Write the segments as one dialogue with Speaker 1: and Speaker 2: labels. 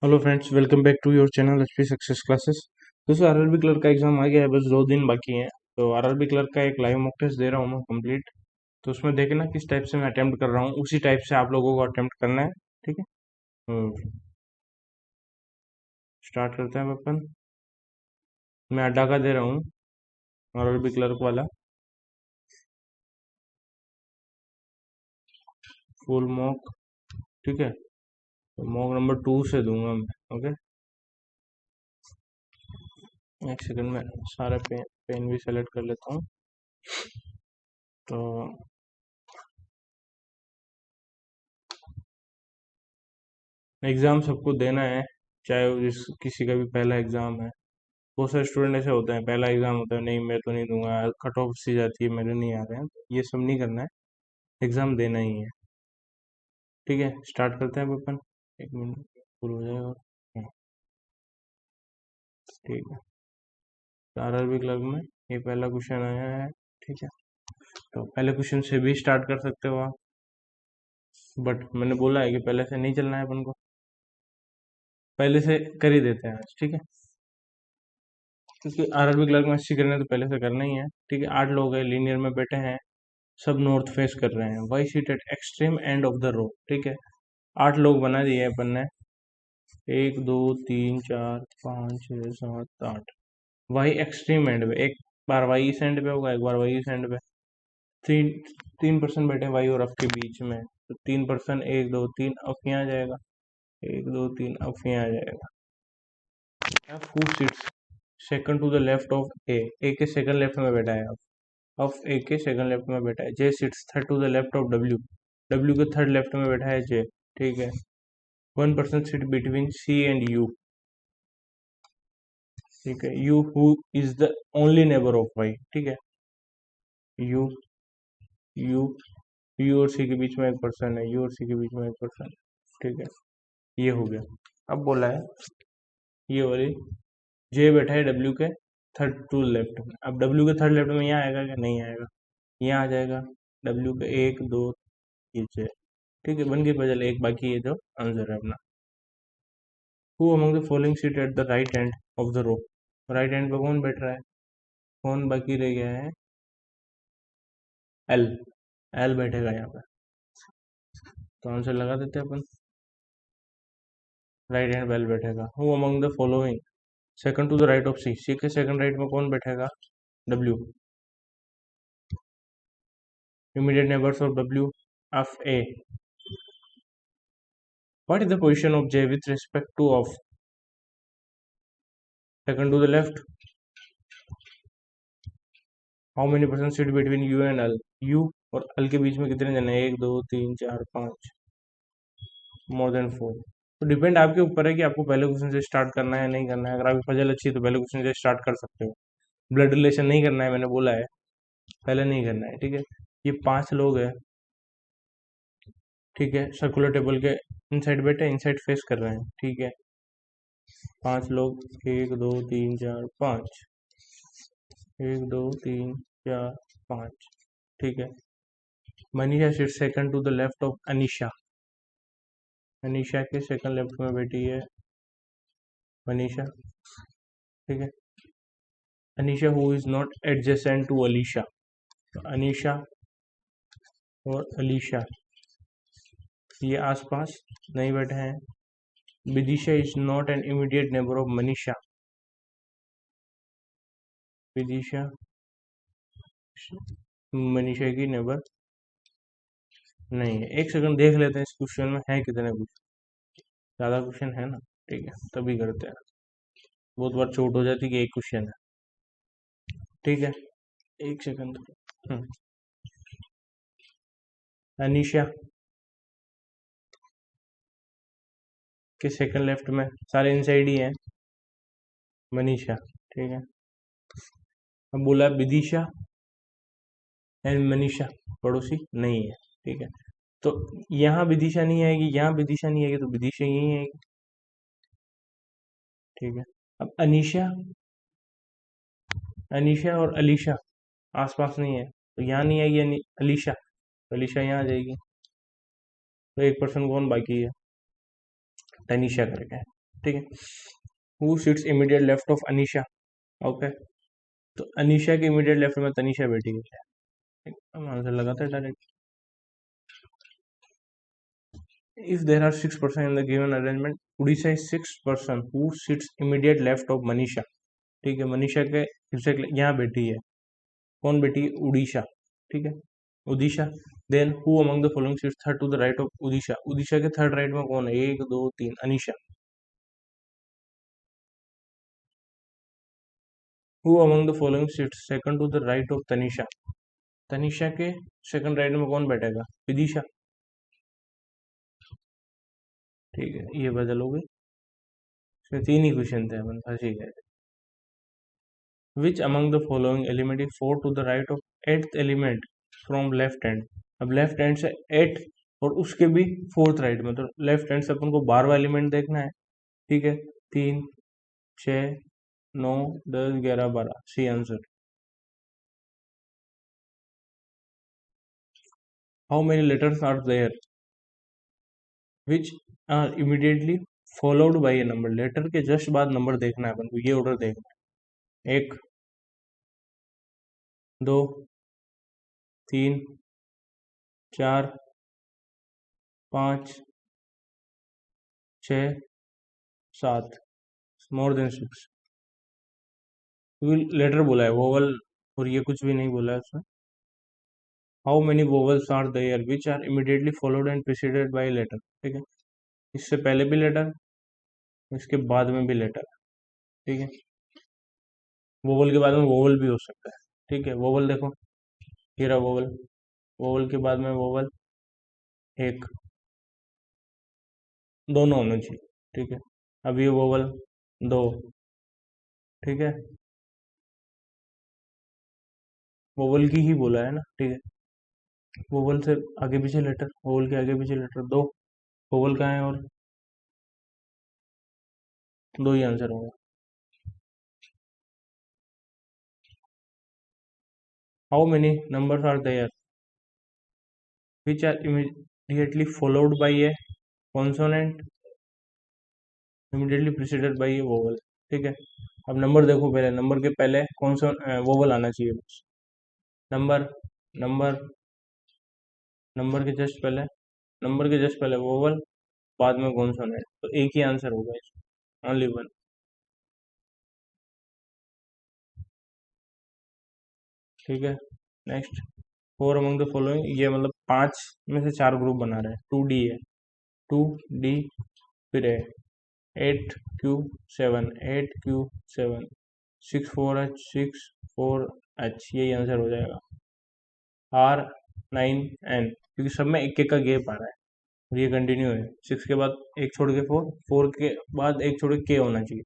Speaker 1: Hello friends, welcome back to your channel HP success classes. दोस्तों, RRB clerk का exam आ गया है, बस 2 दिन बाकी हैं। तो आरआरबी क्लर्क का एक लाइव मॉक टेस्ट दे रहा हूँ मैं कंप्लीट। तो उसमें देखना किस टाइप से मैं अटेम्प्ट कर रहा हूँ, उसी टाइप से आप लोगों को अटेम्प्ट करना है। ठीक है। स्टार्ट करते हैं अपन। मैं अड्डा का दे रहा हूँ, आरआरबी क्लर्क वाला फुल मॉक। ठीक है। तो मॉक नंबर 2 से दूंगा मैं। ओके, एक सेकंड में सारा पेन भी सेलेक्ट कर लेता हूँ। तो एग्ज़ाम सबको देना है, चाहे वो किसी का भी पहला एग्ज़ाम है। बहुत सारे स्टूडेंट ऐसे होते हैं, पहला एग्जाम होता है, नहीं मैं तो नहीं दूंगा, कट ऑफ सी जाती है, मेरे नहीं आ रहे हैं। तो ये सब नहीं करना है, एग्जाम देना ही है। ठीक है, स्टार्ट करते हैं अब अपन। 1 मिनट फुल हो जाएगा। ठीक है। आरआरबी क्लर्क में ये पहला क्वेश्चन आया है। ठीक है। तो पहले क्वेश्चन से भी स्टार्ट कर सकते हो आप, बट मैंने बोला है कि पहले से नहीं चलना है अपन को, पहले से कर ही देते हैं आज। ठीक है, क्योंकि आरआरबी क्लर्क में अच्छी करना है तो पहले से करना ही है। ठीक है, 8 लोग हैं, लीनियर में बैठे हैं, सब नॉर्थ फेस कर रहे हैं। Y seat at extreme end of the row. ठीक है, 8 लोग बना दिए अपन ने। 1 2 3 4 5 6 7 8। वाई एक्सट्रीम एंड पे, एक बार वाई इस एंड पे होगा, एक बार वाई इस एंड पे। तीन 3% बैठे वाई और अफ के बीच में, तो 3%, 1 2 3 अफ यहाँ आ जाएगा, 1 2 3 अफ यहाँ आ जाएगा। F who sits second to the left of A के सेकंड लेफ्ट में बैठा है अफ ए के सेकंड लेफ्ट में बैठा है। J sits third to the left of W, W के थर्ड लेफ्ट में बैठा है जे। ठीक है। 1% sit between C and U. ठीक है, U who is the only neighbour of Y. ठीक है, यू यू यू और सी के बीच में एक पर्सन है, यू और सी के बीच में एक पर्सन है। ठीक है, ये हो गया। अब बोला है ये वाली, जे बैठा है डब्ल्यू के थर्ड टू लेफ्ट में। अब डब्ल्यू के थर्ड लेफ्ट में यहाँ आएगा क्या? नहीं आएगा, यहाँ आ जाएगा। डब्ल्यू के 1 2 ये जे। ठीक है, बन गई पजल, एक बाकी है जो आंसर है अपना। Who among the following seat at the right end of the row. Right end पे कौन बैठ रहा है? कौन बाकी रह गया है? एल। एल बैठेगा यहाँ पे, तो आंसर लगा देते हैं अपन। राइट हैंड वेल बैठेगा। Who among the following second to the right of C. C के सेकंड राइट में कौन बैठेगा? W. Immediate neighbours of W, F A. What is the position of J with respect to F? Second to the left. How many person sit between U and L? U और L के बीच में कितने जने? 1 2 3 4 5, more than 4। तो depend आपके ऊपर है कि आपको पहले क्वेश्चन से स्टार्ट करना है नहीं करना है। अगर आपकी पजल अच्छी है तो पहले क्वेश्चन से स्टार्ट कर सकते हो। ब्लड रिलेशन नहीं करना है, मैंने बोला है, पहले नहीं करना है। ठीक है, ये 5 लोग हैं। ठीक है, सर्कुलर टेबल के इनसाइड बैठे, इनसाइड फेस कर रहे हैं। ठीक है, 5 लोग, 1 2 3 4 5, 1 2 3 4 5। ठीक है, Manisha sit second to the left of Anisha. Anisha के सेकंड लेफ्ट में बैठी है मनीषा। ठीक है, Anisha who is not adjacent to Alisha. तो अनीशा और अलीशा ये आसपास नहीं बैठे हैं। Vidisha is not an immediate neighbour of Manisha. Vidisha Manisha की नेबर नहीं है। एक सेकंड देख लेते हैं इस क्वेश्चन में है कितने क्वेश्चन, ज्यादा क्वेश्चन है ना। ठीक है, तभी करते हैं, बहुत बार चोट हो जाती है कि एक क्वेश्चन है। ठीक है, एक सेकंड। अनीशा के सेकंड लेफ्ट में सारे इनसाइड ही हैं मनीषा। ठीक है, अब बोला विदिशा एंड मनीषा पड़ोसी नहीं है। ठीक है, तो यहाँ विदिशा नहीं आएगी, यहाँ विदिशा नहीं आएगी, तो विदिशा यही आएगी। ठीक है, अब अनीशा, अनीशा और अलीशा आसपास नहीं है, तो यहाँ नहीं आएगी अलीशा, तो अलीशा यहाँ आ जाएगी। तो एक पर्सन कौन बाकी है? तनीषा करके। ठीक है। Who sits immediate left of Anisha, okay, तो अनीशा के इमीडिएट लेफ्ट में तनीषा बैठी हुई है, हम आंसर लगाते हैं direct. If there are 6 person in the given arrangement, Odisha is 6 person who sits immediate left of Manisha, ठीक है, मनीषा के एग्जैक्टली यहाँ बैठी है, कौन बैठी है, उड़ीसा, ठीक है, Odisha. Then who among the following seats third to the right of Odisha, Odisha के थर्ड राइट में कौन है, 1 2 3, Anisha. Who among the following seats second to the right of Tanisha, Tanisha के सेकंड राइट में कौन बैठेगा, विदिशा, ठीक है, ये बदलोगे, इसमें 3 ही क्वेश्चन थे, अपन फंस ही गए। Which among the following element is 4 to the right of eighth element from left hand, अब लेफ्ट हैंड से 8 और उसके भी फोर्थ राइट में, तो लेफ्ट हैंड से अपन को 12वां एलिमेंट देखना है, ठीक है, 3 6 9 10 11 12, C answer. How many letters are there which are immediately followed by a number, letter के जस्ट बाद नंबर देखना है अपन को, ये ऑर्डर देखना है, 1 2 3 4 5 6 7, मोर देन 6, लेटर बोला है वोवल, और ये कुछ भी नहीं बोला है उसमें। How many vowels are there which are immediately followed and preceded by letter, ठीक है, इससे पहले भी लेटर, इसके बाद में भी लेटर, ठीक है, वोवल के बाद में वोवल भी हो सकता है, ठीक है, वोवल देखो, ये रहा वोवल, वोवल के बाद में वोवल, एक, दोनों होने चाहिए, ठीक है, अब ये वोवल 2, ठीक है, वोवल की ही बोला है ना, ठीक है, वोवल से आगे पीछे लेटर, वोवल के आगे पीछे लेटर 2, वोवल कहाँ है, और 2 ही आंसर होगा। How many numbers are there which are immediately followed by a consonant immediately preceded by a vowel, ठीक है, अब नंबर देखो, पहले नंबर के पहले कौन सा वोवल आना चाहिए बस, नंबर, नंबर, नंबर के जस्ट पहले, नंबर के जस्ट पहले वोवल, बाद में कॉन्सोनेंट, तो एक ही आंसर होगा इसमें, ओनली वन, ठीक है। नेक्स्ट, 4 अमंग द फॉलोइंग, ये मतलब 5 में से 4 ग्रुप बना रहे हैं, 2D है, 2D, फिर है 8Q7, 8Q7, 6 4H, यही आंसर हो जाएगा, R9N, क्योंकि सब में एक एक का गैप आ रहा है, और ये कंटिन्यू है, 6 के बाद एक छोड़ के 4, 4 के बाद एक छोड़ के K होना चाहिए।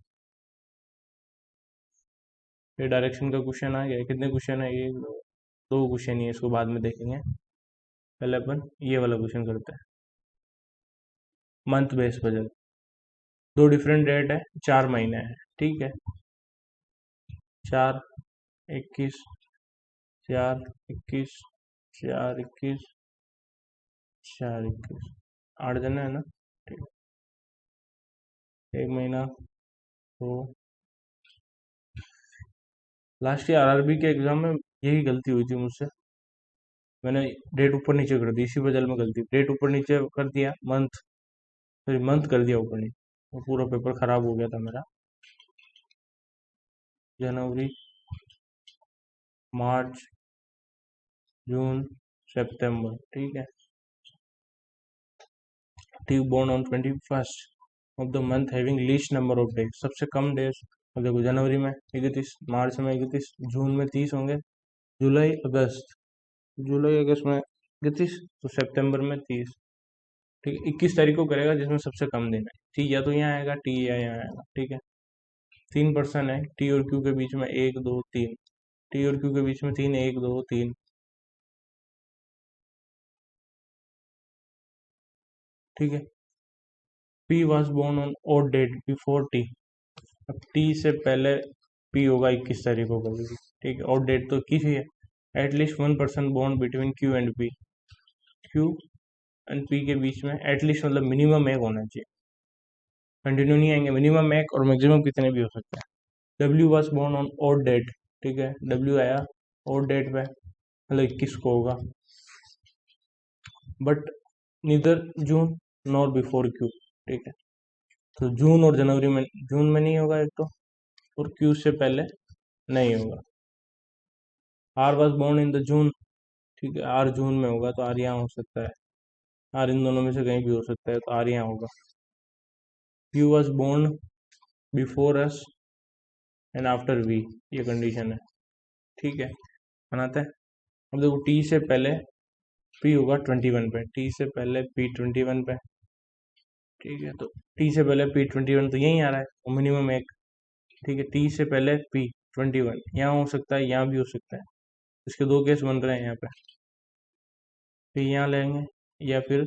Speaker 1: ये डायरेक्शन का क्वेश्चन आ गया, कितने क्वेश्चन है ये, 2 क्वेश्चन ही है, इसको बाद में देखेंगे, पहले अपन ये वाला क्वेश्चन करते हैं। Month base budget, 2 different date है, 4 महीने है, ठीक है, 4 21 4 21 4 21 4 21, 8 दिन है ना, ठीक है, 1 महीना, तो लास्ट ईयर आरआरबी के एग्जाम में यही गलती हुई थी मुझसे, मैंने डेट ऊपर नीचे कर दी, इसी वजह में गलती, डेट ऊपर नीचे कर दिया, मंथ, फिर मंथ कर दिया ऊपर नीचे, वो पूरा पेपर खराब हो गया था मेरा। जनवरी, मार्च, जून, सितंबर, ठीक है, T born on 21st of the month having least number of days, सबसे कम डेज, अब देखो जनवरी में 31, मार्च में 31, जून में 30 होंगे, जुलाई अगस्त, जुलाई अगस्त में 31, तो सितंबर में 30, ठीक है, 21 तारीख को करेगा जिसमें सबसे कम दिन है, टी या तो यहाँ आएगा, टी या यहाँ आएगा, ठीक है, 3 पर्सन है, टी और क्यू के बीच में 1 2 3, टी और क्यू के बीच में 3, 1 2 3, ठीक है, P was born on odd date before T, अब टी से पहले पी होगा 21 तारीख को कभी भी, ठीक है, और डेट तो 21 ही है, at least 1 person born between Q and P, Q and P के बीच में एटलीस्ट मतलब मिनिमम एक होना चाहिए, कंटिन्यू नहीं आएंगे, मिनिमम मैक और मैक्सिमम कितने भी हो सकते हैं। W was born on odd date, ठीक है, डब्ल्यू आया ओड डेट पे, मतलब 21 को होगा, but neither June nor before Q, ठीक है, तो जून और जनवरी में, जून में नहीं होगा एक तो, और क्यू से पहले नहीं होगा। R was born in the June, ठीक है, आर जून में होगा तो आर यहाँ हो सकता है, आर इन दोनों में से कहीं भी हो सकता है तो आर यहाँ होगा। U was born before S and after V, ये कंडीशन है, ठीक है, बनाते हैं। अब देखो टी से पहले पी होगा 21 पे, टी से पहले पी 21 पे, ठीक है, तो टी से पहले पी 21 तो यहीं आ रहा है, तो मिनिमम एक, ठीक है, टी से पहले पी 21 यहाँ हो सकता है, यहाँ भी हो सकता है, इसके दो केस बन रहे हैं यहाँ पे, पी यहाँ लेंगे या फिर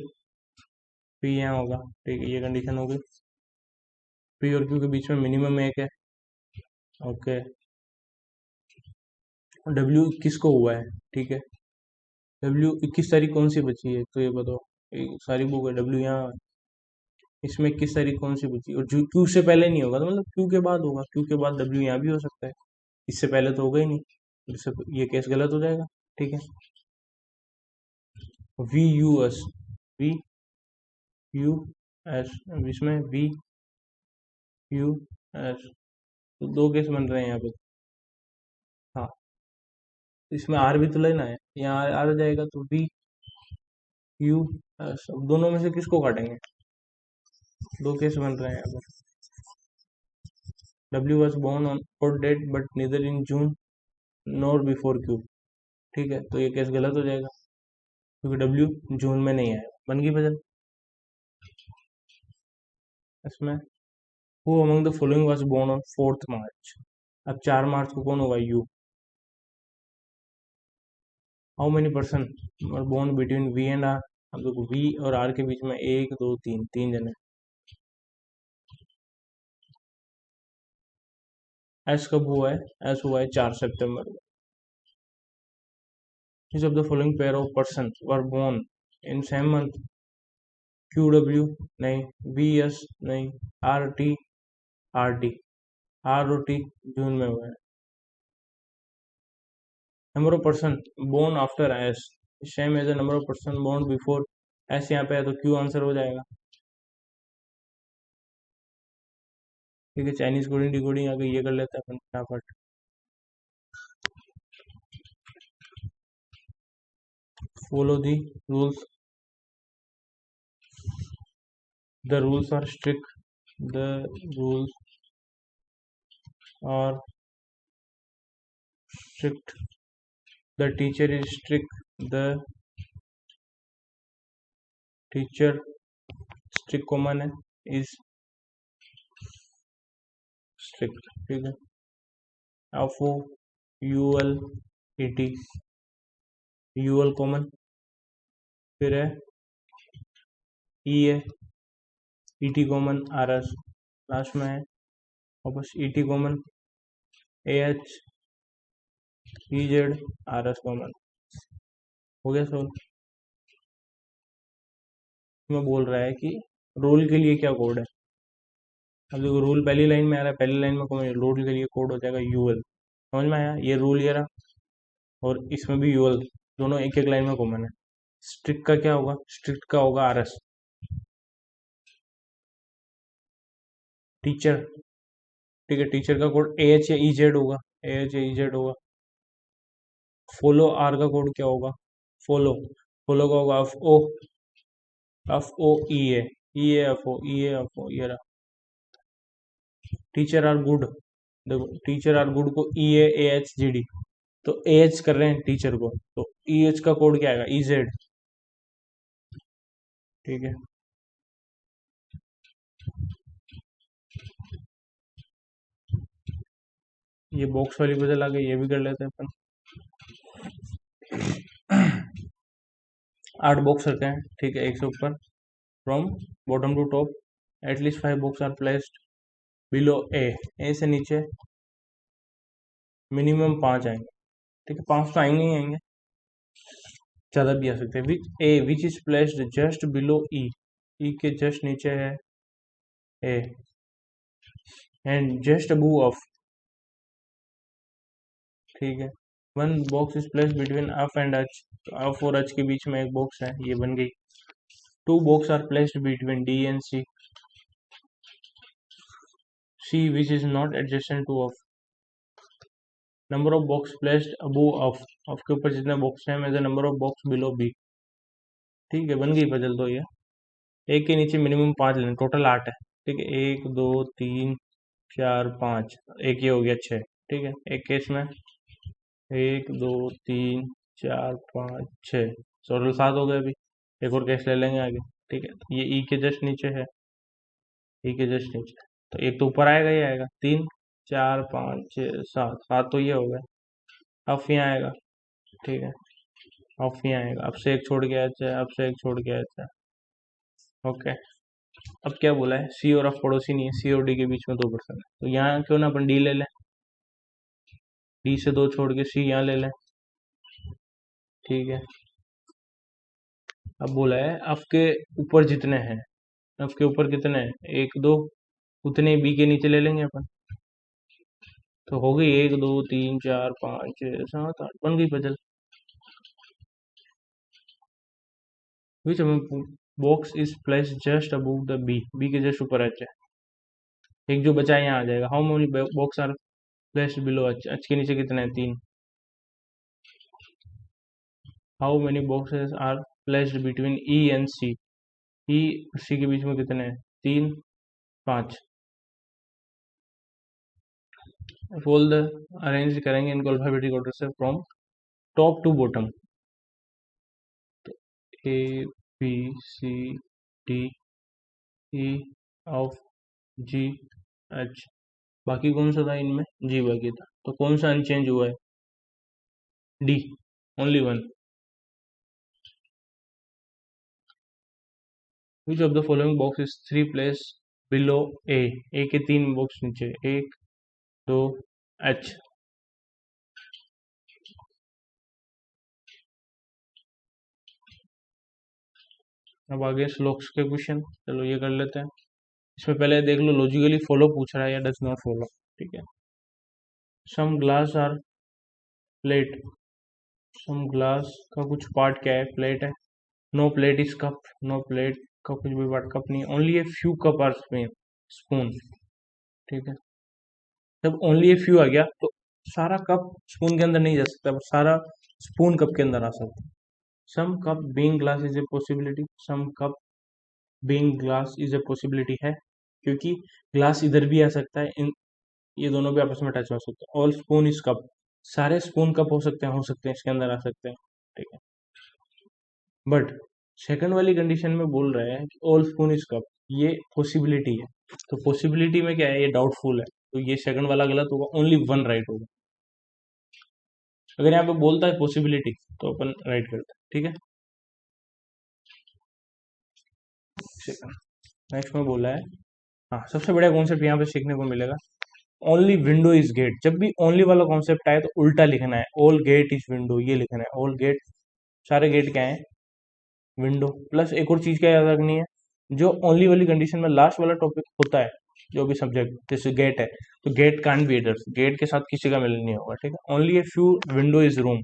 Speaker 1: पी यहाँ होगा, ठीक है, ये कंडीशन होगी। पी और क्यू के बीच में मिनिमम एक है, ओके, डब्ल्यू 21 को हुआ है, ठीक है, डब्ल्यू 21 तारीख कौन सी बची है तो ये बताओ, सारी बुक है, डब्ल्यू यहाँ, इसमें 21 तारीख कौन सी बची, और जो क्यू से पहले नहीं होगा तो मतलब क्यू के बाद होगा, क्यू के बाद डब्ल्यू यहाँ भी हो सकता है, इससे पहले तो होगा ही नहीं, इससे ये केस गलत हो जाएगा, ठीक है। V U S, V U S, इसमें वी यू एस, तो दो केस बन रहे हैं यहाँ पे, हाँ, इसमें आर भी तो लेना है, यहाँ आर आ जाएगा तो वी यू एस, दोनों में से किसको काटेंगे, दो केस बन रहे हैं यहाँ पे। W was born on odd date but neither in June nor before Q, ठीक है, तो ये केस गलत हो जाएगा क्योंकि डब्ल्यू जून में नहीं आया, बन गई बदल। इसमें who among the following was born on 4th March, अब 4 मार्च को कौन होगा, U. How many person are born between V and R, अब देखो वी और आर के बीच में एक दो तीन, तीन जने। एस कब हुआ है, एस हुआ है 4 सितंबर को। Each of the following pair of persons were born in same month, Q W नहीं, वी एस नहीं, R T, R T, R और टी जून में हुआ है। Number of person born after S same as number of person born before S, यहाँ पे है तो क्यू आंसर हो जाएगा, ठीक है। चाइनीज कोडिंग डिकोडिंग आगे ये कर लेते हैं अपन फटाफट। Follow the rules, the rules are strict, the rules are strict, the teacher is strict, the teacher strict common है, इज स्ट्रिक्ट, ठीक है। F O U L E T, U L common, फिर है ई है, E T common, R S last में है, और बस E T common, A H E Z, R S common, हो गया सॉल्व। में बोल रहा है कि रोल के लिए क्या कोड है, अब देखो रूल पहली लाइन में आ रहा है, पहली लाइन में कौन है, रोल के लिए कोड हो जाएगा यूएल, समझ में आया, ये रूल ये रहा, और इसमें भी यूएल, दोनों एक एक लाइन में कॉमन है। स्ट्रिक्ट का क्या होगा, स्ट्रिक्ट का होगा आर एस, टीचर, ठीक है, टीचर का कोड ए एच या ई जेड होगा, ए एच या ई जेड होगा। फॉलो आर का कोड क्या होगा, फॉलो, फॉलो का होगा F O, F O E A, E F O, E F O, ये रहा। टीचर आर गुड, देखो टीचर आर गुड को E A H G D, तो ए एच कर रहे हैं टीचर को, तो ई एच का कोड क्या आएगा, ई जेड, ठीक है। ये बॉक्स वाली बदल आ गई, ये भी कर लेते हैं अपन। 8 बॉक्स रखते हैं, ठीक है, एक से ऊपर, from bottom to top, at least 5 box are placed below A से नीचे मिनिमम 5 आएंगे, ठीक है, 5 तो आएंगे ही आएंगे, ज़्यादा भी आ सकते हैं। Which is placed just below E, E के जस्ट नीचे है A, and just above F, ठीक है, one box is placed between F and H, तो अफ और अच के बीच में एक बॉक्स है, ये बन गई। Two box are placed between D and C, C which is not adjacent to F, number of box placed above F, F के ऊपर जितने बॉक्स हैं में number of box below B, ठीक है, बन गई पजल। तो ये एक के नीचे मिनिमम 5 लेने, टोटल 8 है, ठीक है, 1 2 3 4 5, एक ये हो गया 6, ठीक है, एक केस में 1 2 3 4 5 6, टोटल 7 हो गए अभी, एक और केस ले लेंगे आगे, ठीक है, ये ई के जस्ट नीचे है, ई के जस्ट नीचे, तो एक तो ऊपर आएगा, ये आएगा 3 4 5 6 7, 7 तो ये हो गया, अब यहाँ आएगा, ठीक है, अब यहाँ आएगा, अब से एक छोड़ के अच्छा है, अब से एक छोड़ के अच्छा है, ओके। अब क्या बोला है, सी और एफ पड़ोसी नहीं है, सी और डी के बीच में 2% है, तो यहाँ क्यों ना अपन डी ले लें, डी से 2 छोड़ के सी यहाँ ले लें, ठीक है। अब बोला है एफ के ऊपर जितने हैं, एफ के ऊपर कितने हैं, 1 2, उतने बी के नीचे ले लेंगे अपन, तो हो गई 1 2 3 4 5 6 7 8, बन गई puzzle. Which box is place just above the B, B के जस्ट ऊपर एच है, एक जो बचा है यहाँ आ जाएगा। How many box are placed below H, H के नीचे कितने हैं, 3। How many boxes are placed between E and C, E C के बीच में कितने हैं, 3 5। फोल्ड अरेंज करेंगे इनको अल्फाबेटिक ऑर्डर से फ्रॉम टॉप टू बॉटम, तो A B C D E F G H, बाकी कौन सा था इनमें, जी बाकी था, तो कौन सा अनचेंज हुआ है, D, only one. Which of the following box is 3 place below A के 3 बॉक्स नीचे, 1 2 एच। अब आगे श्लोक्स के क्वेश्चन, चलो ये कर लेते हैं। इसमें पहले देख लो लॉजिकली फॉलो पूछ रहा है या डज नॉट फॉलो, ठीक है। Some glass are plate, some glass का कुछ पार्ट क्या है, प्लेट है, no plate is cup, no plate का कुछ भी पार्ट कप नहीं, only a few cup are spoon, ठीक है। जब ओनली ए फ्यू आ गया तो सारा कप स्पून के अंदर नहीं जा सकता, सारा स्पून कप के अंदर आ सकता है। Some cup being glass is a possibility, some cup being glass is a possibility है, क्योंकि ग्लास इधर भी आ सकता है, इन ये दोनों भी आपस में टच हो सकते हैं। ऑल स्पून इज कप, सारे स्पून कप हो सकते हैं इसके अंदर आ सकते हैं, ठीक है। बट सेकंड वाली कंडीशन में बोल रहे हैं कि ऑल स्पून इज कप, ये पॉसिबिलिटी है, तो पॉसिबिलिटी में क्या है, ये डाउटफुल है, तो ये सेकंड वाला गलत होगा, ओनली वन राइट होगा। अगर यहाँ पे बोलता है पॉसिबिलिटी तो अपन राइट करते हैं, ठीक है। नेक्स्ट में बोला है, हाँ सबसे बढ़िया कॉन्सेप्ट यहाँ पे सीखने को मिलेगा, ओनली विंडो इज गेट। जब भी ओनली वाला कॉन्सेप्ट आए तो उल्टा लिखना है, ऑल गेट इज विंडो, ये लिखना है, ऑल गेट, सारे गेट क्या है, विंडो। प्लस एक और चीज क्या याद रखनी है, जो ओनली वाली कंडीशन में लास्ट वाला टॉपिक होता है, जो भी सब्जेक्ट जैसे गेट है, तो gate can't be others, gate के साथ किसी का मिलन नहीं होगा, ठीक है। Only a few window is room,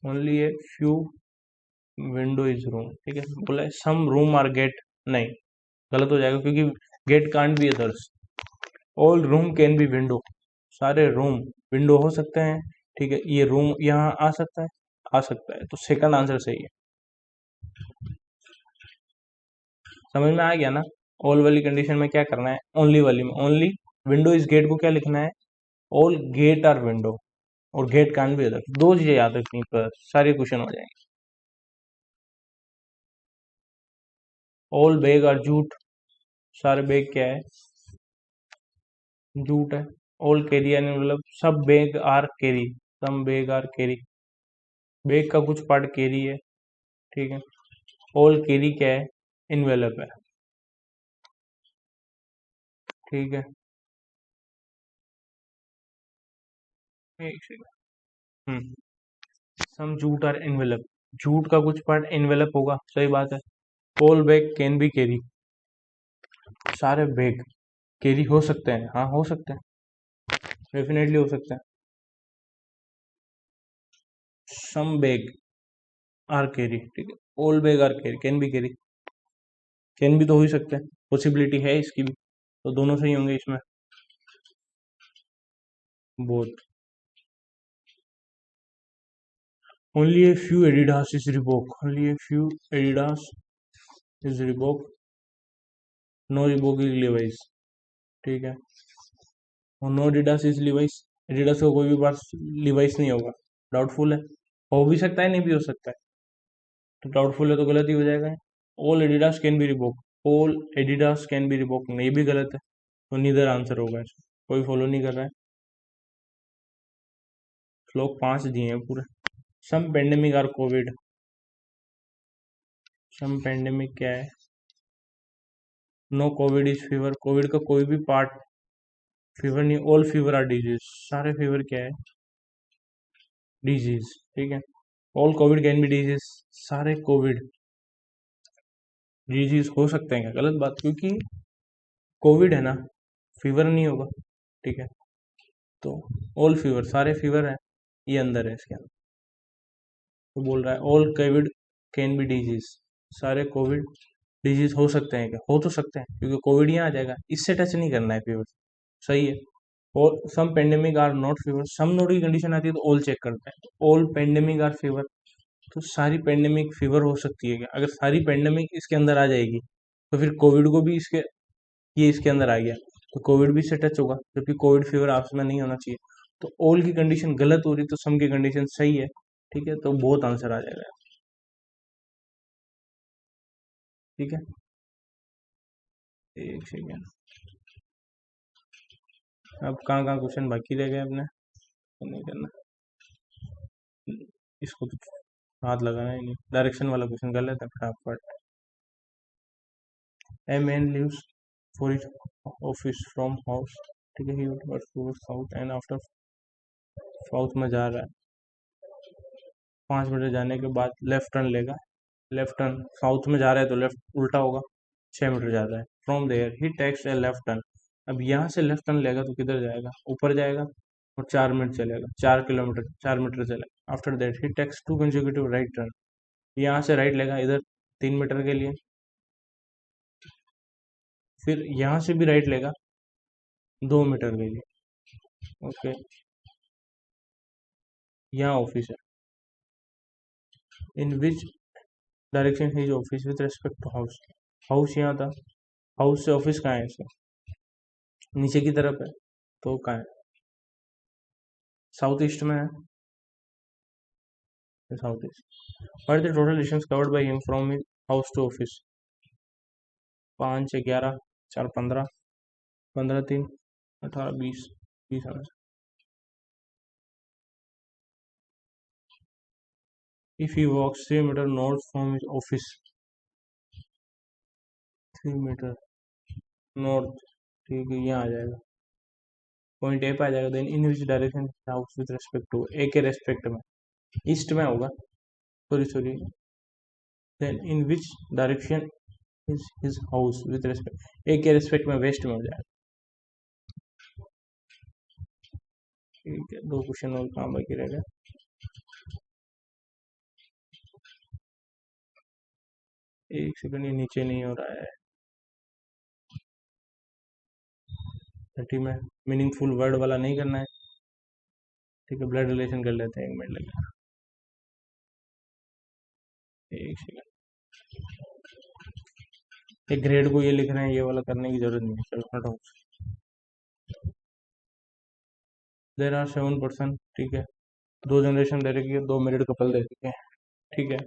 Speaker 1: only a few window is room, ठीक है। बोला है सम रूम आर गेट, नहीं, गलत हो जाएगा, क्योंकि gate can't be others, all room can be window, सारे रूम विंडो हो सकते हैं, ठीक है। ये रूम यहाँ आ सकता है, आ सकता है, तो सेकंड आंसर सही है। समझ में आ गया ना, ऑल वाली कंडीशन में क्या करना है, ओनली वाली में ओनली विंडो इज गेट को क्या लिखना है, ऑल गेट आर विंडो, और गेट कान भी अदर, दो चीजें याद रखनी पर सारे क्वेश्चन हो जाएंगे। ऑल बैग आर जूट, सारे बैग क्या है, जूट है। ऑल कैरी यानी मतलब सब bag are carry, some bag are carry, bag का कुछ पार्ट कैरी है, ठीक है। ऑल कैरी क्या है, इनवेलप है, ठीक है। एक second, some jute are envelope, jute का कुछ पार्ट इनवेलप होगा, सही बात है। All bag can be carry, सारे बैग, कैरी हो सकते हैं, हाँ हो सकते हैं, डेफिनेटली हो सकते हैं। सम बैग आर कैरी, ठीक है, all bag are carry, can be carry, can भी तो हो ही सकते हैं, पॉसिबिलिटी है इसकी भी, तो दोनों सही होंगे इसमें, both. Only a few Adidas is Reebok, only a few Adidas is Reebok, no Reebok is Levi's, ठीक है, और no Adidas is Levi's, Adidas का कोई भी पार्ट लिवाइस नहीं होगा, डाउटफुल है, हो भी सकता है नहीं भी हो सकता है, तो डाउटफुल है तो गलत ही हो जाएगा। All Adidas can be Reebok, all Adidas can be Reebok, नहीं भी गलत है, तो नीदर आंसर होगा इसका, कोई फॉलो नहीं कर रहा है। श्लोक 5 दिए हैं पूरे। Some pandemic are covid, some pandemic क्या है, no covid is fever, covid का कोई भी पार्ट फीवर नहीं, ऑल फीवर आर डिजीज, सारे फीवर क्या है, डिजीज, ठीक है, all covid can be disease, सारे कोविड डिजीज हो सकते हैं, क्या गलत बात, क्योंकि कोविड है ना, फीवर नहीं होगा, ठीक है, तो ऑल फीवर, सारे फीवर है, ये अंदर है इसके अंदर, तो बोल रहा है all covid can be disease, सारे कोविड डिजीज हो सकते हैं, क्या हो तो सकते हैं, क्योंकि कोविड यहाँ आ जाएगा, इससे टच नहीं करना है फीवर, सही है। और some pandemic are not fever, some not की कंडीशन आती है तो ऑल चेक करते हैं, ऑल पेंडेमिक आर फीवर, तो सारी पेंडेमिक फीवर हो सकती है क्या, अगर सारी पेंडेमिक इसके अंदर आ जाएगी तो फिर कोविड को भी इसके, ये इसके अंदर आ गया, तो कोविड भी इससे टच होगा, जबकि कोविड फीवर आपस में नहीं होना चाहिए, तो ऑल की कंडीशन गलत हो रही, तो सम की कंडीशन सही है, ठीक है, तो बहुत आंसर आ जाएगा, ठीक है। एक सेकेंड, अब कहाँ कहाँ क्वेश्चन बाकी रह गए अपने, तो नहीं करना, इसको तो हाथ लगाना ही नहीं, डायरेक्शन वाला क्वेश्चन कर लेते हैं फटाफट। A man lives for his office from house, ठीक है, he towards south and after south में जा रहा है, 5 मीटर जाने के बाद लेफ्ट टर्न लेगा, लेफ्ट टर्न, साउथ में जा रहा है तो लेफ्ट उल्टा होगा, 6 मीटर जाता है, from there he takes a left turn, अब यहाँ से लेफ्ट टर्न लेगा तो किधर जाएगा, ऊपर जाएगा, और 4 मिनट चलेगा, 4 किलोमीटर 4 मीटर चलेगा, after that he takes 2 consecutive right turn, यहाँ से राइट लेगा इधर 3 मीटर के लिए, फिर यहाँ से भी राइट लेगा 2 मीटर के लिए, ओके, यहाँ ऑफिस है, in which direction his office with respect to house, house यहाँ था, हाउस से ऑफिस कहाँ है इसका, नीचे की तरफ है, तो कहाँ है, साउथ ईस्ट में है, south east, what the total distance covered by him from his house to office, 5 से 11, 4 15, 15 3 18 20, 20 आना, if he walks 3 metre north from his office, 3 metre north, ठीक है, यहाँ आ जाएगा, पॉइंट ए पे आ जाएगा, then in which direction house with respect to, A के रेस्पेक्ट में, ईस्ट में होगा, sorry sorry, then in which direction is his house with respect, A के रेस्पेक्ट में वेस्ट में हो जाएगा, ठीक है, 2 क्वेश्चन और काम बाकी रह गया, एक सेकंड, ये नीचे नहीं हो रहा है, 30 में मीनिंगफुल वर्ड वाला नहीं करना है, ठीक है, ब्लड रिलेशन कर लेते हैं, 1 मिनट लगेगा, एक सेकंड, ये ग्रेड को ये लिख रहे हैं, ये वाला करने की जरूरत नहीं है, चलो हटाओ, देर आर 7 पर्सन, ठीक है, 2 जनरेशन दे रखी है, 2 मैरिड कपल दे रखे हैं, ठीक है,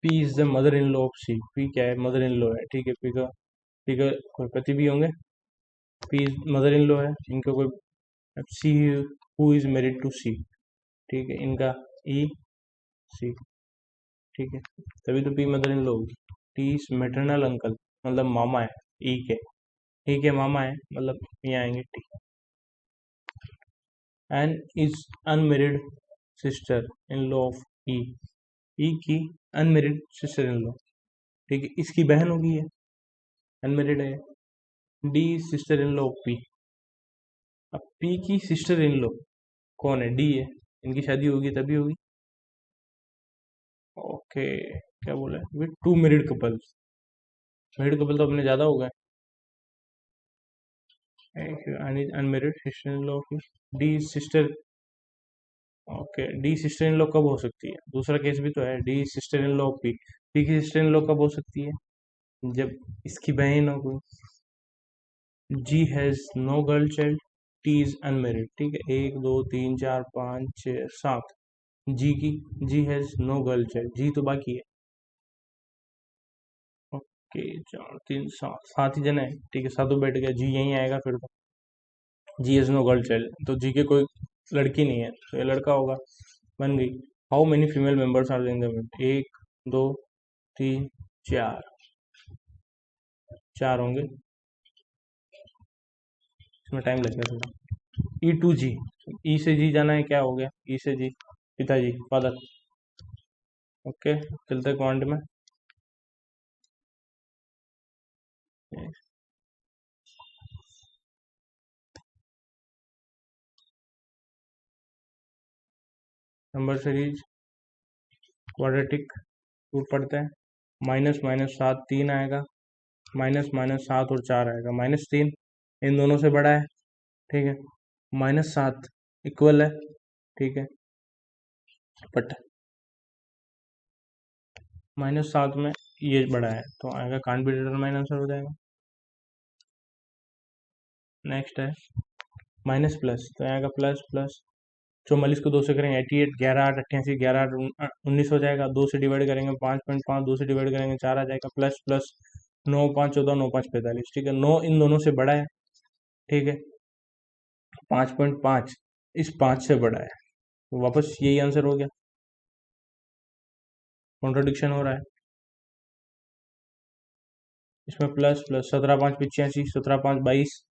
Speaker 1: P is the mother in law of C, P क्या है, मदर इन लॉ है, ठीक है, पी का कोई पति भी होंगे, पी मदर इन लॉ है, इनका कोई, C who is married to C, ठीक है, इनका ई सी, ठीक है, तभी तो पी मदर इन लॉ होगी, टी इज मेटरनल अंकल, मतलब मामा है, ई के मामा है, मतलब यहाँ आएंगे T, N is unmarried sister in law of E, E की अनमेरिड सिस्टर इन लॉ, ठीक है, इसकी बहन होगी, है अनमेरिड है, D sister in law of P. अब पी की सिस्टर इन लॉ कौन है? डी है। इनकी शादी होगी तभी होगी। ओके, क्या बोला with two married couples. Married couple तो अपने ज्यादा हो गए। Unmarried sister in law of D sister. Okay, D sister in law कब हो सकती है? दूसरा केस भी तो है, D sister in law of P. P की सिस्टर इन लॉ कब हो सकती है? जब इसकी बहन हो कोई। G has no girl child, T is unmarried. ठीक है, एक दो तीन चार पाँच छः सात। जी की, जी हैज नो गर्ल चाइल्ड, जी तो बाकी है। ओके, चार तीन सात, सात ही जना है। ठीक है, सातों बैठ गया, जी यहीं आएगा फिर तो। जी हैज नो गर्ल चाइल्ड, तो जी के कोई लड़की नहीं है, तो ये लड़का होगा। बन गई। How many female members are in the family? एक दो तीन चार। चार होंगे। इसमें टाइम लगेगा थोड़ा। ई टू जी, ई से जी जाना है, क्या हो गया? ई से जी पिताजी, फादर। ओके, चलते क्वांट में। नंबर सीरीज क्वाड्रेटिक रूट पढ़ते हैं। माइनस माइनस सात तीन आएगा, माइनस माइनस सात और चार आएगा, माइनस तीन इन दोनों से बड़ा है। ठीक है, माइनस सात इक्वल है। ठीक है, बट माइनस सात में ये बड़ा है तो आएगा, कांट बी डिटरमाइन आंसर हो जाएगा। नेक्स्ट है माइनस प्लस, तो आएगा प्लस प्लस। 44 को दो से करेंगे 88, 11 8 88, 11 8 19 हो जाएगा। दो से डिवाइड करेंगे 5.5, दो से डिवाइड करेंगे 4 आ जाएगा, प्लस प्लस 9 5 14, 9 5 45। ठीक है, 9 इन दोनों से बड़ा है। ठीक है, 5.5 इस 5 से बड़ा है, तो वापस यही आंसर हो गया। कॉन्ट्रोडिक्शन हो रहा है इसमें। प्लस प्लस 17 5 85, 17 5 22,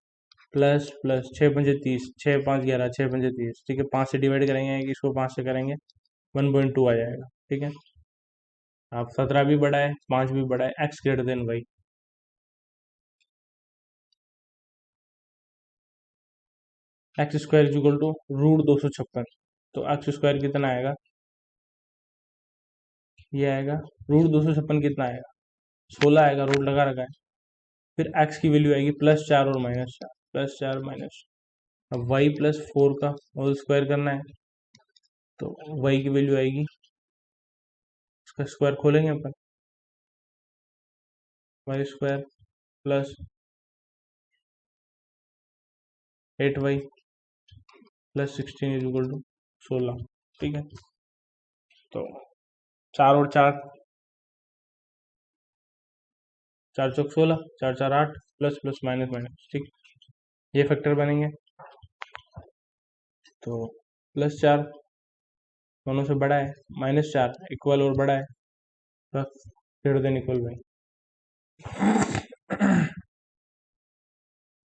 Speaker 1: प्लस प्लस 6 पंजे 30, 6 5 11, 6 पंजे 30। ठीक है, 5 से डिवाइड करेंगे, इसको 5 से करेंगे 1.2 आ जाएगा। ठीक है, अब 17 भी बड़ा है, 5 भी बड़ा है, X greater than Y. X square is equal to root 256। तो एक्स स्क्वायर कितना आएगा? ये आएगा रूट 256 कितना आएगा? 16 आएगा, रूट लगा रखा है। फिर एक्स की वैल्यू आएगी प्लस 4 और माइनस 4, प्लस 4 माइनस। अब वाई प्लस 4 का होल स्क्वायर करना है, तो वाई की वैल्यू आएगी, इसका स्क्वायर खोलेंगे अपन, Y square plus 8y plus 16 is equal to 16। ठीक है, तो चार और चार, चार चौक 16, चार चार 8, प्लस प्लस माइनस माइनस। ठीक, ये फैक्टर बनेंगे। तो प्लस 4 दोनों से बड़ा है, माइनस 4 इक्वल और बड़ा है, plus greater than equal by.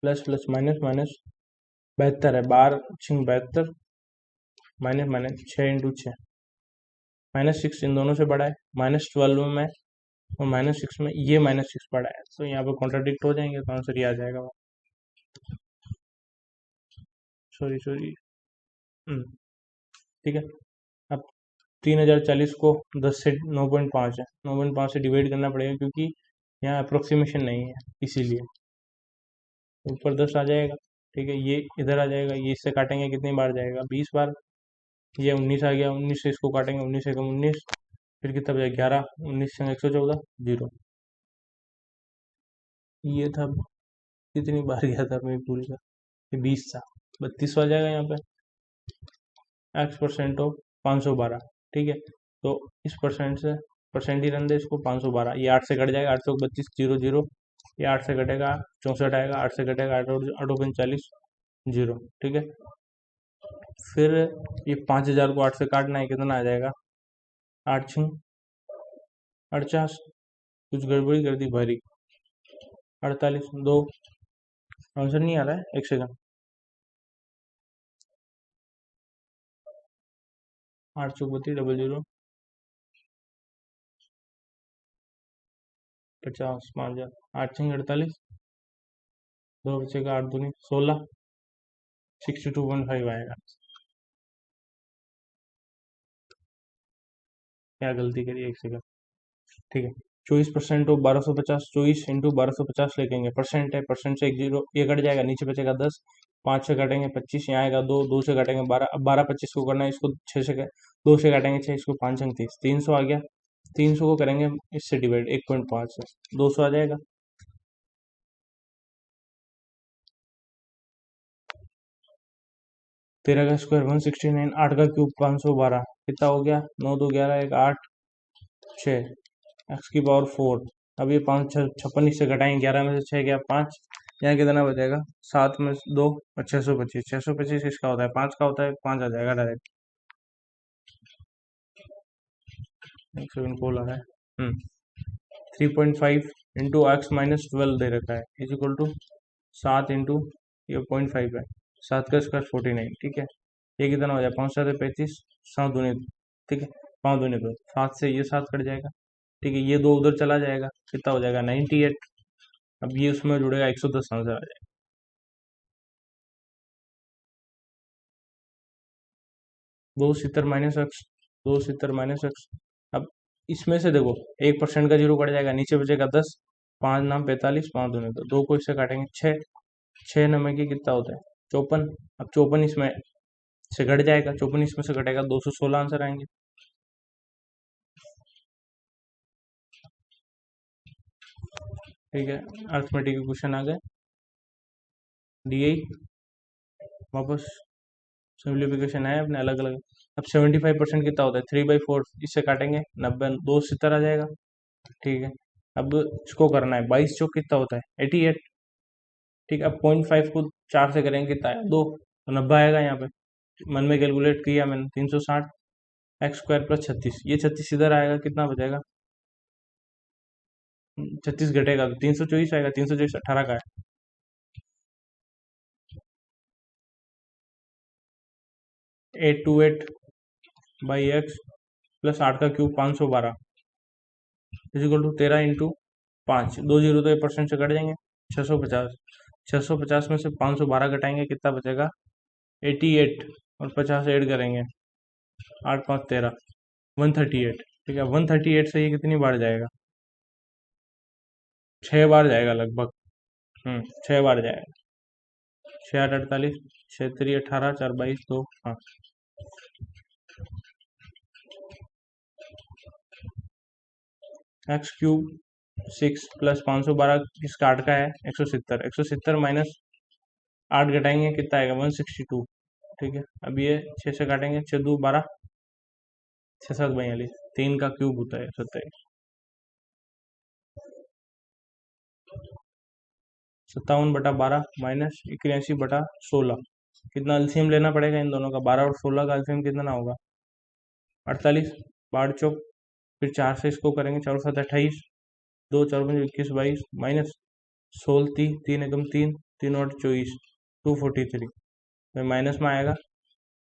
Speaker 1: Plus plus minus minus 72 है, 12 छिंग 72, माइनस माइनस 6 इंटू 6, माइनस 6 इन दोनों से बड़ा है, माइनस 12 में और माइनस 6 में ये माइनस 6 बड़ा है, तो यहाँ पे कॉन्ट्राडिक्ट हो जाएंगे, तो आंसर ये आ जाएगा। Sorry sorry. ठीक है, अब 3040 को 10 से 9.5 है, 9.5 से डिवाइड करना पड़ेगा क्योंकि यहाँ अप्रोक्सीमेशन नहीं है, इसीलिए ऊपर 10 आ जाएगा। ठीक है, ये इधर आ जाएगा, ये इससे काटेंगे कितनी बार जाएगा? 20 बार। ये 19 आ गया, 19 से इसको काटेंगे, 19 से कम 19, फिर कितना बचा? 11, 19 से 114, जीरो। ये था, कितनी बार गया था मैं भूल गया, ये 20 था, 32 आ जाएगा यहाँ पे। X percent of 512। ठीक है, तो इस परसेंट से परसेंट ही रन दे इसको, 512, ये 8 से कट जाएगा, 832 जीरो जीरो, ये 8 से कटेगा 64 आएगा, 8 से कटेगा 8 जीरो। ठीक है, फिर ये 5000 को 8 से काटना है, कितना आ जाएगा? 8 छिंग 48, कुछ गड़बड़ी कर दी भारी, 48 दो, आंसर नहीं आ रहा है, एक सेकंड। 8 चौक 32, डबल जीरो 50, 5000, 8 छिंग 48, दो बचेगा, 8 दूनी 16, 62.5 आएगा। क्या गलती करी, एक सेकंड। ठीक है, 24% ऑफ 1250, 24 इंटू 1250 लिखेंगे, परसेंट है, परसेंट से एक जीरो ये कट जाएगा, नीचे बचेगा 10, 5 से काटेंगे 25, यहाँ आएगा 2, 2 से काटेंगे 12, अब 12 25 को करना है, इसको 6 से 2 से काटेंगे 6, इसको 5 अंक 30, 300 आ गया। 300 को करेंगे इससे डिवाइड 1.5 से, 200 आ जाएगा। तेरह का स्क्वायर 169, 8 का क्यूब 512, कितना हो गया, 9 2 11 1 8 6, एक्स की पावर 4। अब ये 5 56 इससे घटाएंगे, 11 में से 6 गया 5, यहाँ कितना बचेगा, 7 में 2 और 625, 625 किसका होता है, 5 का होता है, 5 आ जाएगा डायरेक्ट। एक सेकंड कॉल आ रहा है। 3.5 इंटू एक्स माइनस 12 दे रखा है, इज इक्वल टू 7 इंटू ये 0.5 है, 7 का स्क्वायर 49, ठीक है। ये कितना हो जाए, 5 7 35, 7 दूनी, ठीक है, 5 दूनी 2, 7 से ये 7 कट जाएगा, ठीक है, ये 2 उधर चला जाएगा, कितना हो जाएगा 98। अब ये उसमें जुड़ेगा 110 आंसर आ जाएगा। 270 माइनस एक्स, 270 माइनस एक्स। अब इसमें से देखो 1% का जीरो कट जाएगा, नीचे बचेगा 10, 5 नाम 45, 5 दूनी 2, 2 को इससे काटेंगे 6, 6 नंबर की कितना होता है 54। अब 54 इसमें से घट जाएगा, 54 इसमें से घटेगा, 216 आंसर आएंगे। ठीक है, अर्थमेटिक के क्वेश्चन आ गए, डी वापस सिंप्लीफिकेशन है अपने अलग अलग। अब 75% कितना होता है, 3/4, इससे काटेंगे 90, 270 आ जाएगा, ठीक है। अब इसको करना है, 22 चौक कितना होता है 88, ठीक है। अब 0.5 को 4 से करेंगे कितना है 2, तो 90 आएगा। यहाँ पे मन में कैलकुलेट किया मैंने, 360 एक्स स्क्वायर प्लस 36, ये 36 इधर आएगा, कितना बचेगा, 36 घटेगा तो 324 आएगा, 324 18 का है। 828 बाई एक्स प्लस 8 का cube 512 equal to 13 into 5, 2 zero तो 1% से कट जाएंगे, 650, 650 में से 512 घटाएंगे, कितना बचेगा 88, और 50 ऐड करेंगे, 8 5 13, 138, ठीक है। 138 से ये कितनी बार जाएगा, 6 बार जाएगा लगभग, 6 बार जाएगा, 6 8 48, 6 3 18, 4 22 2, हाँ। एक्स क्यूब 6 प्लस 512 किस काट का है, 170, 170 माइनस 8 घटाएंगे कितना आएगा 162, ठीक है। अब ये 6 से काटेंगे, 6 2 12, 6 7 42, 3 का क्यूब होता है 27, 57/12 माइनस 81/16, कितना एलसीएम लेना पड़ेगा इन दोनों का, 12 और 16 का एलसीएम कितना होगा 48, 12 चौक, फिर 4 से इसको करेंगे, 4 7 28, 2 4 5 21 22 माइनस 16 3 3 एकम 3 3 और 24, 243, फिर माइनस में आएगा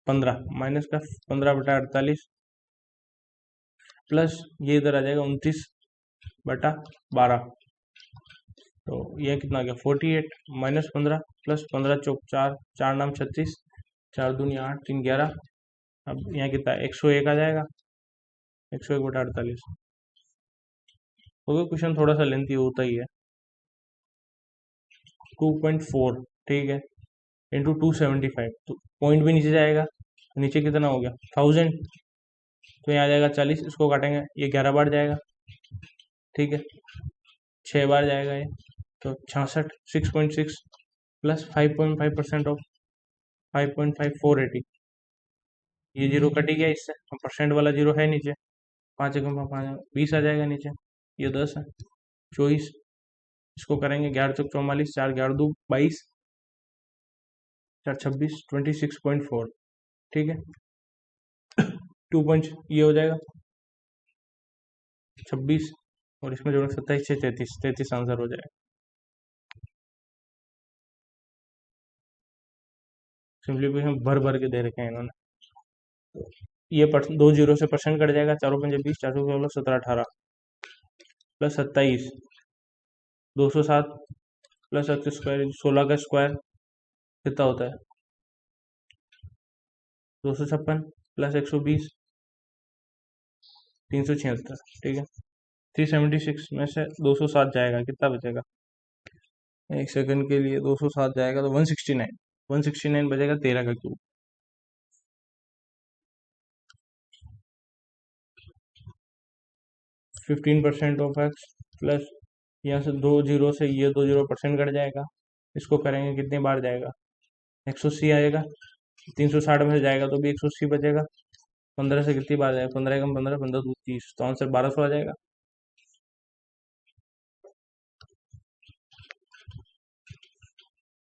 Speaker 1: 15, माइनस का 15/48 प्लस ये इधर आ जाएगा 29/12, तो ये कितना आ गया 48 माइनस 15 प्लस 15 चौक 4, 4 नाम 36, 4 दूनी 8 3 11, अब यहाँ कितना 101 आ जाएगा, 101/48 हो गया। क्वेश्चन थोड़ा सा लेंथी होता ही है। 2.4, ठीक है, इंटू 275, तो पॉइंट भी नीचे जाएगा, नीचे कितना हो गया 1000, तो यहाँ आ जाएगा 40, इसको काटेंगे, ये 11 बार जाएगा, ठीक है, 6 बार जाएगा ये, तो 66, 6.6 प्लस 5.5% ऑफ 5.5 480, ये जीरो कटी गया इससे, परसेंट वाला जीरो है नीचे, 5 एकम 5 20 आ जाएगा नीचे, ये 10 है 24, इसको करेंगे 11 चौक 44, 4 11 2 22, 4 26 26.4, ठीक है। 2 पॉइंट ये हो जाएगा 26, और इसमें जोड़ेंगे 27 6 33, 33 आंसर हो जाएगा। सिंप्लीफिकेशन भर भर के दे रखे हैं इन्होंने। ये 2 जीरो से परसेंट कट जाएगा, 4 5 20, 4 16 17 18 प्लस 27, 207 प्लस एक्स स्क्वायर, 16 का स्क्वायर कितना होता है 256 प्लस 120 376, ठीक है। 376 में से 207 जाएगा, कितना बचेगा, एक सेकंड के लिए 207 जाएगा तो 169, 169 बचेगा 13 का cube. Fifteen percent of x plus, यहाँ से दो जीरो से ये 2 जीरो परसेंट कट जाएगा, इसको करेंगे कितनी बार जाएगा 180 आएगा, 360 में से जाएगा तो भी 180 बचेगा, 15 से कितनी बार जाएगा, 15 कम 15, 15 दो 30, तो आंसर 1200 आ जाएगा।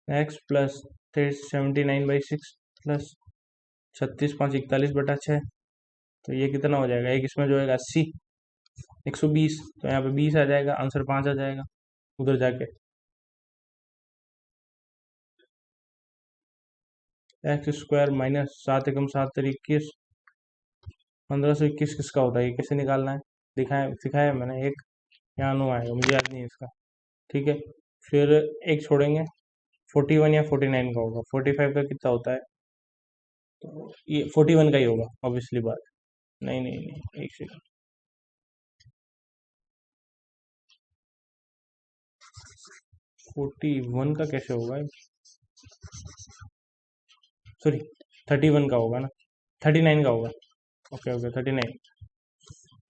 Speaker 1: एक्स प्लस 79/6 प्लस 36 5 41/6, तो ये कितना हो जाएगा, एक इसमें जो है 80, 120, तो यहाँ पे 20 आ जाएगा, आंसर 5 आ जाएगा उधर जाके। एक्स स्क्वायर माइनस 7 × 7 = 21, 1521 किसका होता है, ये कैसे निकालना है, दिखाया सिखाया मैंने, एक यहाँ नो आएगा, मुझे याद नहीं है इसका, ठीक है। फिर एक छोड़ेंगे, 41 या 49 का होगा, 45 का कितना होता है, तो ये 41 का ही होगा ऑब्वियसली बात। नहीं नहीं नहीं, एक सेकंड, 41 का कैसे होगा, सॉरी 31 का होगा ना, 39 का होगा, ओके ओके 39,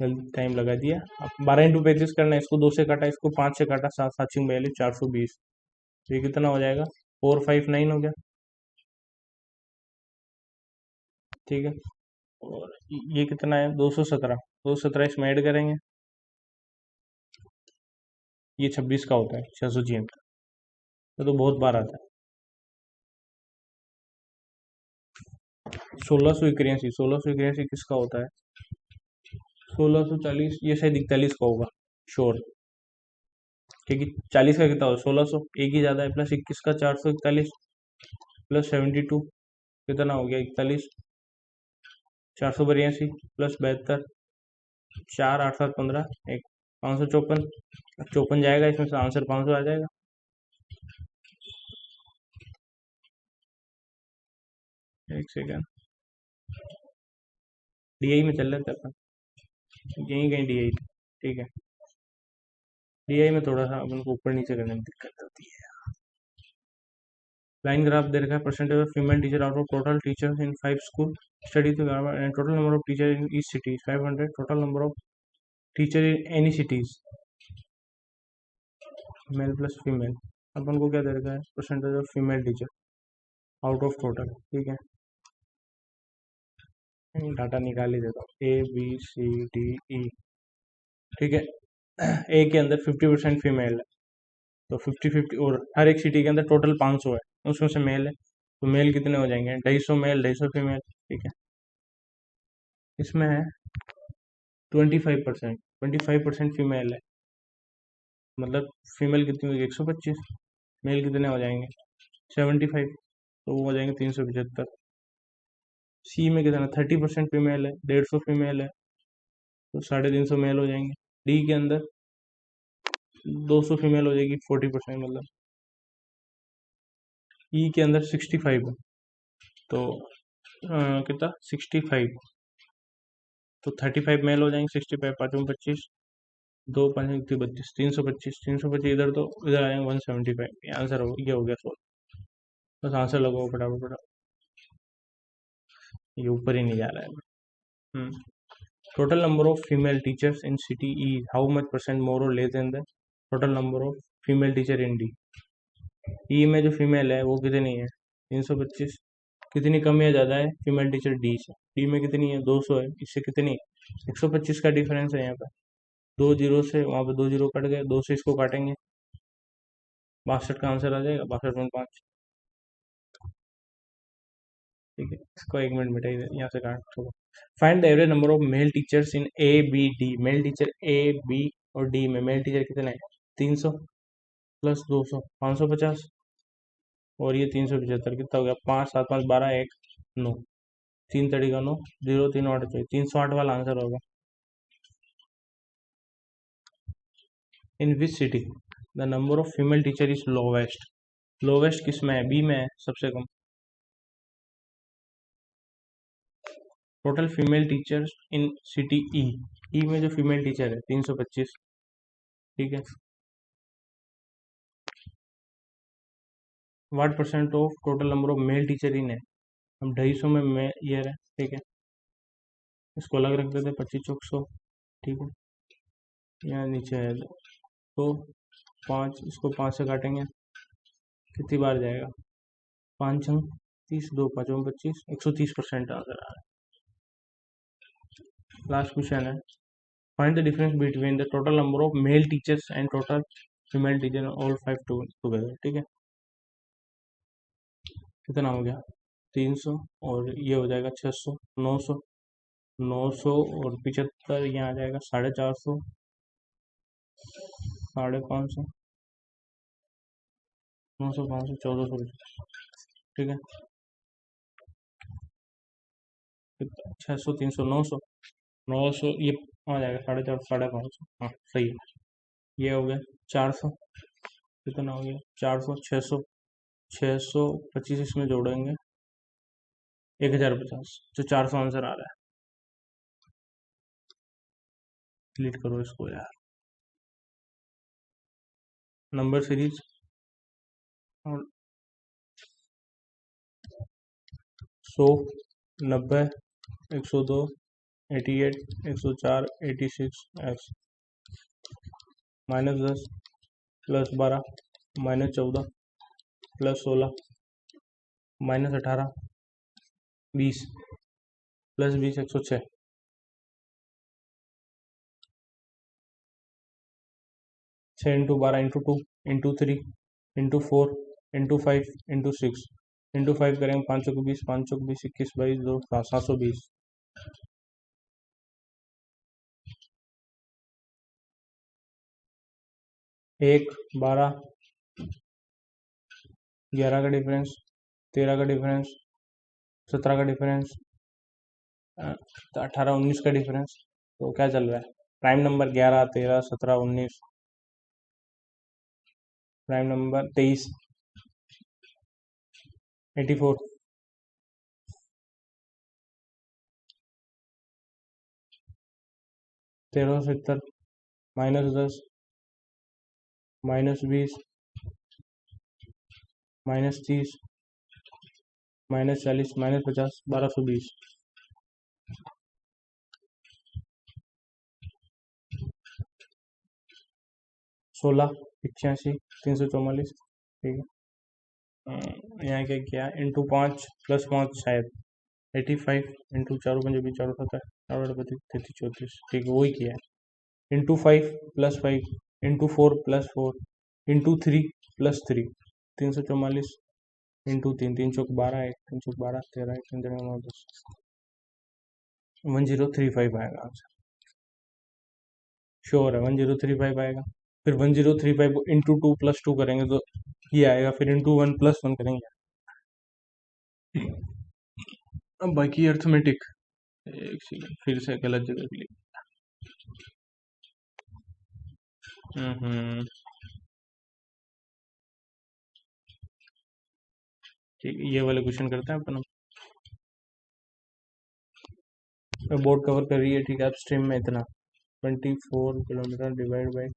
Speaker 1: जल्दी टाइम लगा दिया। अब 12 × 35 करना है, इसको 2 से काटा, इसको 5 से काटा, 7 7 42, 420, ये कितना हो जाएगा 459 हो गया, ठीक है। और ये कितना है 217, 217 इसमें ऐड करेंगे, ये 26 का होता है 676, तो बहुत बार आता है। 1681, 1681 किसका होता है, 1640, ये शायद 41 का होगा श्योर, क्योंकि 40 का कितना होगा 1600, एक ही ज़्यादा है, प्लस 21 का 441 प्लस 72 कितना हो गया 41, 482 प्लस 72, 4 8 7 15, एक 554, 54 जाएगा इसमें से, आंसर 500 आ जाएगा। एक सेकेंड, डीआई में चल रहे थे अपन, यहीं कहीं डीआई, ठीक है। डीआई में थोड़ा सा अपन को ऊपर नीचे करने में दिक्कत होती है। लाइन ग्राफ दे रखा है, percentage of female teacher out of total teachers in 5 school study to total number of teacher in each city 500, total number of teacher in any cities, male plus female, अपन को क्या दे रखा है percentage of female teacher out of total, ठीक है। Data निकाल ही देता हूँ, ABCDE, ठीक है। ए के अंदर 50% फीमेल है, तो 50-50, और हर एक सिटी के अंदर टोटल 500 है, उसमें से मेल है, तो मेल कितने हो जाएंगे 250 मेल 250 फीमेल, ठीक है। इसमें है 25%, 25% फीमेल है, मतलब फीमेल कितनी होगी 125, मेल कितने हो जाएंगे 75, तो वो हो जाएंगे 375। सी में कितना 30% फीमेल है, 150 फीमेल है, तो 350 मेल हो जाएंगे। डी के अंदर 200 फीमेल हो जाएगी, 40%, मतलब ई के अंदर 65 है, तो कितना 65, तो 35 मेल हो जाएंगे, 65 5 में 25, 2 5 32, 325, 325 इधर, तो इधर आ जाएंगे 175, ये आंसर हो, ये हो गया सोल्व, बस आंसर लगाओ फटाफट फटाफट, ये ऊपर ही नहीं जा रहा है। Total number of female teachers in city E how much percent more और less than the total number of female teacher in D, E में जो फीमेल है वो कितनी है 325, कितनी कम या ज़्यादा है फीमेल टीचर डी से, डी में कितनी है 200 है, इससे कितनी 125 का डिफरेंस है, यहाँ पर 2 जीरो से वहाँ पे 2 जीरो कट गए, 2 से इसको काटेंगे, 62 का आंसर आ जाएगा, 62.5, ठीक है। इसको 1 मिनट मिटाइए, यहाँ से काट छोड़ो। Find the average number of male teachers in ABD, male teacher A B और D में मेल टीचर कितने हैं 300 प्लस 200 550, और ये 375, कितना हो गया 5 7 5 12 1 9, 3 तरीका 9 0 3 8 चाहिए, 308 वाला आंसर होगा। In which city, the number of female teacher is lowest. Lowest किस में है? बी में है सबसे कम। Total female teachers in city E. E में जो फीमेल टीचर है 325। ठीक है। What percent of total number of male teacher in है? हम 250 में ईयर है। ठीक है, इसको अलग रख देते 25 चौक 100। ठीक है, यहाँ नीचे है तो 5, इसको 5 से काटेंगे, कितनी बार जाएगा? 5 छंग 30, 2 5 25, 130% आंसर आ रहा है। लास्ट क्वेश्चन है, find the difference between the total number of male teachers and total female teacher all 5 together. ठीक है, कितना हो गया? 300 और ये हो जाएगा 600, 900, 900 और 75, यहाँ आ जाएगा 450, 550, 900, 500, 1400। ठीक है, 600, 300, 900, 900, ये आ जाएगा 450, 550। हाँ सही है। ये हो गया 400, कितना हो गया? 400, 600, 600, 25 इसमें जोड़ेंगे 1050, जो 400 आंसर आ रहा है। डिलीट करो इसको यार। नंबर सीरीज और 100, 90, 102, 88, 104, 86, x -10, +12, -14, +16, -18, 20, +20, 106, 6 into 12 into 2 into 3 into 4 into 5 into 6 into 5 करेंगे 5 को 20, 5 को 20, 21, 22, 2, 720। 1, 12, 11 का डिफरेंस, 13 का डिफरेंस, 17 का डिफरेंस, 18, 19 का डिफरेंस। तो क्या चल रहा है? Prime number 11, 13, 17, 19, prime number 23, 84, 1370, -10, -20, -30, -40, -50, 1220। 16, 85, 344। ठीक है, यहाँ क्या किया? इंटू 5 +5 शायद 85, इंटू 4 पंजे 20, 4 7, 4 32, 33, 34। ठीक है, वही किया है। इंटू 5 +5 इंटू 4 +4 इंटू 3 +3, 344, इंटू 3, 3 चौक 12, 1 3 चौक 12, 13, 1 3 9 10, 1035 आएगा आंसर। श्योर है 1035 आएगा। फिर 1035 को इंटू 2 +2 करेंगे तो ये आएगा, फिर इंटू 1 +1 करेंगे। अब बाकी अर्थमेटिक, एक सेकंड फिर से गलत जगह क्लिक। ठीक है, ये वाले क्वेश्चन करते हैं अपन। बोर्ड कवर कर रही है। ठीक है, अपस्ट्रीम में इतना 24 किलोमीटर डिवाइड बाई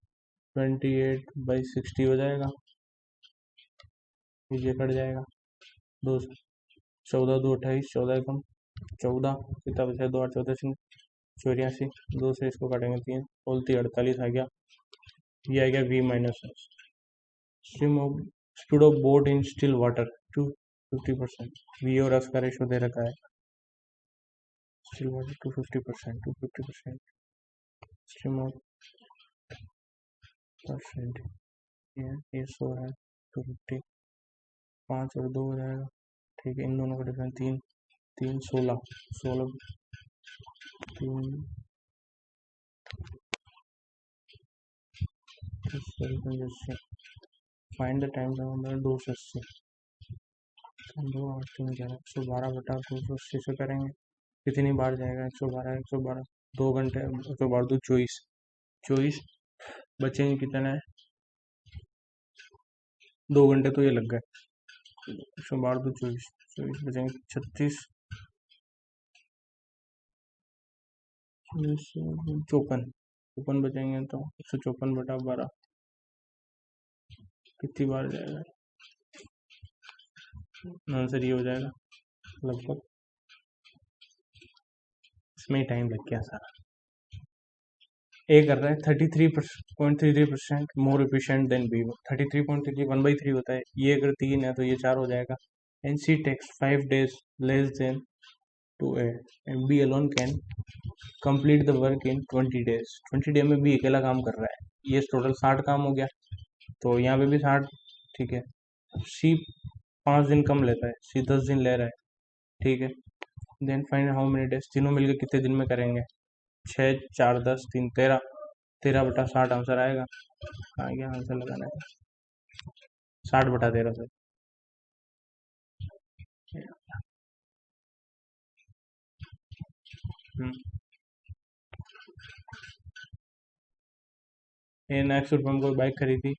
Speaker 1: 28/60 हो जाएगा। ये कट जाएगा, 2 14, 2 28, 14 कम 14, कितना बचा? 2 8 14 84, 2 से इसको काटेंगे 3 बोलती 48 आ गया। ये आ गया V-। Stream of speed of boat in still water 250%। V और F का रेशो दे रखा है। Still water 250%, 250%। Stream of percent, ये 100 है, 250, 5 और 2 हो जाएगा। ठीक है, इन दोनों का डिफरेंस 3, 3 16, 16, 3 फाइंड द टाइम 280, 2 8 3 11, 112 बटा 280 से करेंगे, कितनी बार जाएगा? 112, 112, 2 घंटे, 112 2 24, 24 बचेंगे कितने? 2 घंटे तो ये लग गए। 112 तो 24, 24 बचेंगे 36, 54, 54 बचेंगे तो 154/12 कितनी बार जाएगा? आंसर ये हो जाएगा लगभग। इसमें ही टाइम लग गया सारा। ए कर रहा है 33.33% मोर एफिशिएंट देन बी। 33.33 1/3 होता है, ये अगर 3 है तो ये 4 हो जाएगा। And C takes 5 days less than to A and B alone can complete the work in 20 days। 20 day में भी अकेला काम कर रहा है। ये टोटल 60 काम हो गया, तो यहाँ पे भी 60। ठीक है, सी 5 दिन कम लेता है, सी 10 दिन ले रहा है। ठीक है, then find how many days, तीनों मिलकर कितने दिन में करेंगे? 6, 4, 10, 3, 13, 13/60 आंसर आएगा। हाँ, ये आंसर लगाना है 60/13 से। ए ने ₹100 में कोई बाइक खरीदी,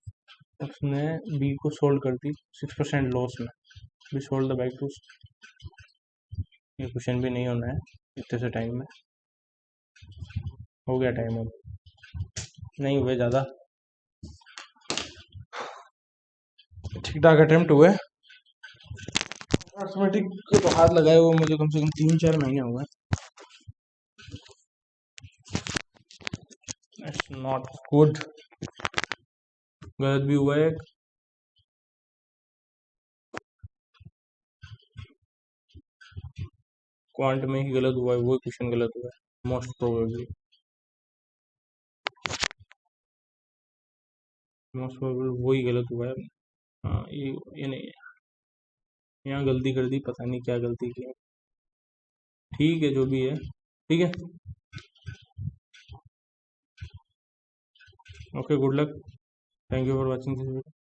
Speaker 1: उसने बी को सोल्ड कर दी 6% लॉस में। B sold the bike to, ये क्वेश्चन भी नहीं होना है इतने से टाइम में। हो गया टाइम, अब नहीं हुए ज़्यादा, ठीक ठाक अटेम्प्ट हुए। अर्थमेटिक के तो हाथ लगाए हुए मुझे कम से कम 3-4 महीने हुए। It's not good. गलत भी हुआ है, क्वांट में ही गलत हुआ है, वो क्वेश्चन गलत हुआ है मोस्ट प्रोबेबली। मोस्ट प्रोबेबली वही गलत हुआ है। हाँ, ये नहीं है, यहाँ गलती कर दी, पता नहीं क्या गलती की है। ठीक है, जो भी है ठीक है। Okay, good luck, thank you for watching this video.